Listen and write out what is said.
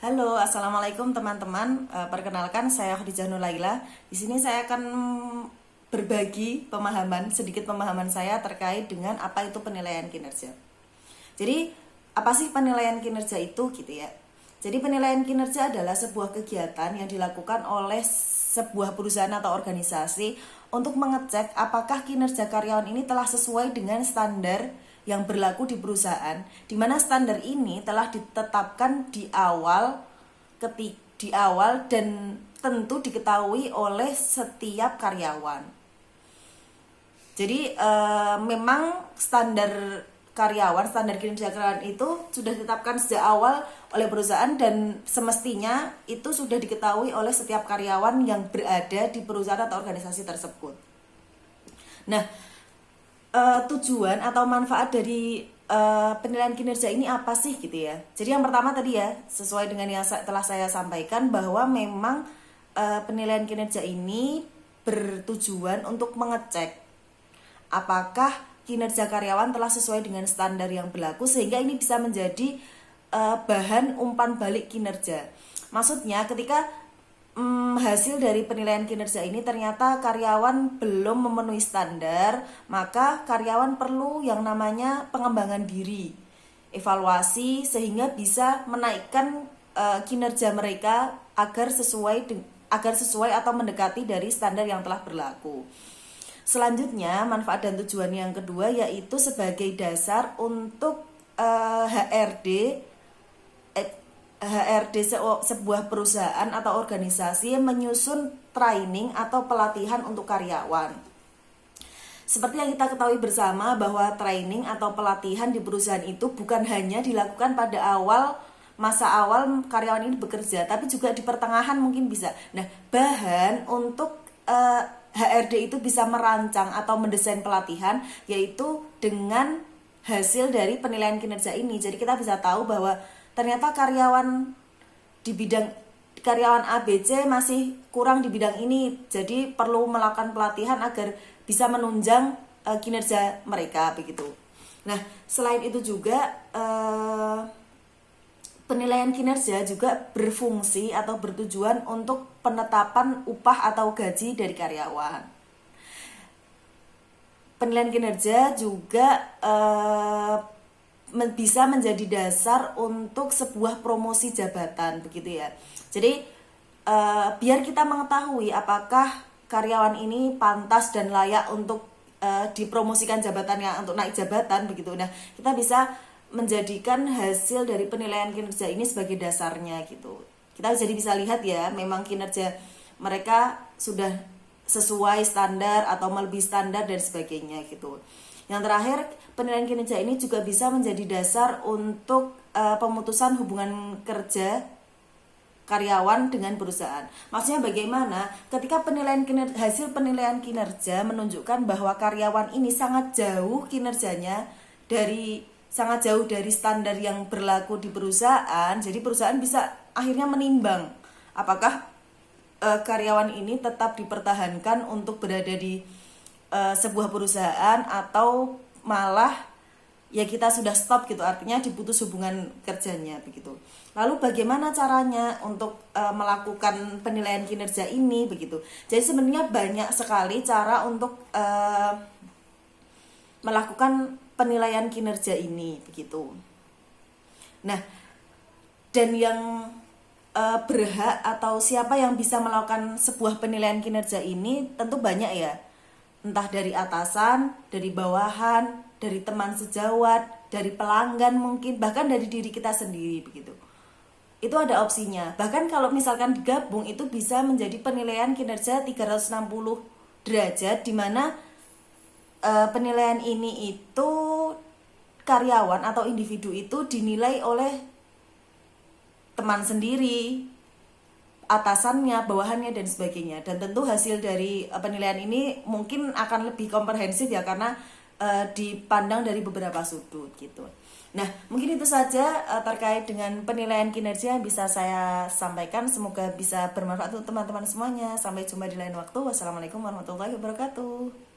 Halo, assalamualaikum teman-teman. Perkenalkan saya Khadijah Nurlaila. Di sini saya akan berbagi sedikit pemahaman saya terkait dengan apa itu penilaian kinerja. Jadi, apa sih penilaian kinerja itu gitu ya? Jadi penilaian kinerja adalah sebuah kegiatan yang dilakukan oleh sebuah perusahaan atau organisasi untuk mengecek apakah kinerja karyawan ini telah sesuai dengan standar yang berlaku di perusahaan, di mana standar ini telah ditetapkan di awal dan tentu diketahui oleh setiap karyawan. Jadi memang standar kinerja karyawan itu sudah ditetapkan sejak awal oleh perusahaan dan semestinya itu sudah diketahui oleh setiap karyawan yang berada di perusahaan atau organisasi tersebut. Nah, tujuan atau manfaat dari penilaian kinerja ini apa sih gitu ya? Jadi yang pertama tadi ya, sesuai dengan yang telah saya sampaikan bahwa memang penilaian kinerja ini bertujuan untuk mengecek apakah kinerja karyawan telah sesuai dengan standar yang berlaku sehingga ini bisa menjadi bahan umpan balik kinerja. Maksudnya ketika hasil dari penilaian kinerja ini ternyata karyawan belum memenuhi standar, maka karyawan perlu yang namanya pengembangan diri, evaluasi sehingga bisa menaikkan kinerja mereka agar sesuai atau mendekati dari standar yang telah berlaku. Selanjutnya, manfaat dan tujuan yang kedua yaitu sebagai dasar untuk HRD sebuah perusahaan atau organisasi menyusun training atau pelatihan untuk karyawan. Seperti yang kita ketahui bersama bahwa training atau pelatihan di perusahaan itu bukan hanya dilakukan pada masa awal karyawan ini bekerja, tapi juga di pertengahan mungkin bisa. Nah, bahan untuk HRD itu bisa merancang atau mendesain pelatihan yaitu dengan hasil dari penilaian kinerja ini. Jadi kita bisa tahu bahwa ternyata karyawan ABC masih kurang di bidang ini, jadi perlu melakukan pelatihan agar bisa menunjang kinerja mereka begitu. Nah, selain itu juga penilaian kinerja juga berfungsi atau bertujuan untuk penetapan upah atau gaji dari karyawan. Penilaian kinerja juga bisa menjadi dasar untuk sebuah promosi jabatan begitu ya. Jadi biar kita mengetahui apakah karyawan ini pantas dan layak untuk dipromosikan jabatannya, untuk naik jabatan begitu. Nah, kita bisa menjadikan hasil dari penilaian kinerja ini sebagai dasarnya gitu. Kita jadi bisa lihat ya, memang kinerja mereka sudah sesuai standar atau melebihi standar dan sebagainya gitu. Yang terakhir, penilaian kinerja ini juga bisa menjadi dasar untuk pemutusan hubungan kerja karyawan dengan perusahaan. Maksudnya bagaimana? Ketika hasil penilaian kinerja menunjukkan bahwa karyawan ini sangat jauh dari standar yang berlaku di perusahaan, jadi perusahaan bisa akhirnya menimbang apakah karyawan ini tetap dipertahankan untuk berada di sebuah perusahaan atau malah ya kita sudah stop gitu, artinya diputus hubungan kerjanya begitu. Lalu bagaimana caranya untuk melakukan penilaian kinerja ini begitu. Jadi sebenarnya banyak sekali cara untuk melakukan penilaian kinerja ini begitu. Nah, dan yang berhak atau siapa yang bisa melakukan sebuah penilaian kinerja ini tentu banyak ya. Entah dari atasan, dari bawahan, dari teman sejawat, dari pelanggan mungkin, bahkan dari diri kita sendiri begitu. Itu ada opsinya. Bahkan kalau misalkan digabung itu bisa menjadi penilaian kinerja 360 derajat di mana penilaian ini itu karyawan atau individu itu dinilai oleh teman sendiri, atasannya, bawahannya dan sebagainya. Dan tentu hasil dari penilaian ini mungkin akan lebih komprehensif ya karena dipandang dari beberapa sudut gitu. Nah, mungkin itu saja terkait dengan penilaian kinerja yang bisa saya sampaikan. Semoga bisa bermanfaat untuk teman-teman semuanya. Sampai jumpa di lain waktu. Wassalamualaikum warahmatullahi wabarakatuh.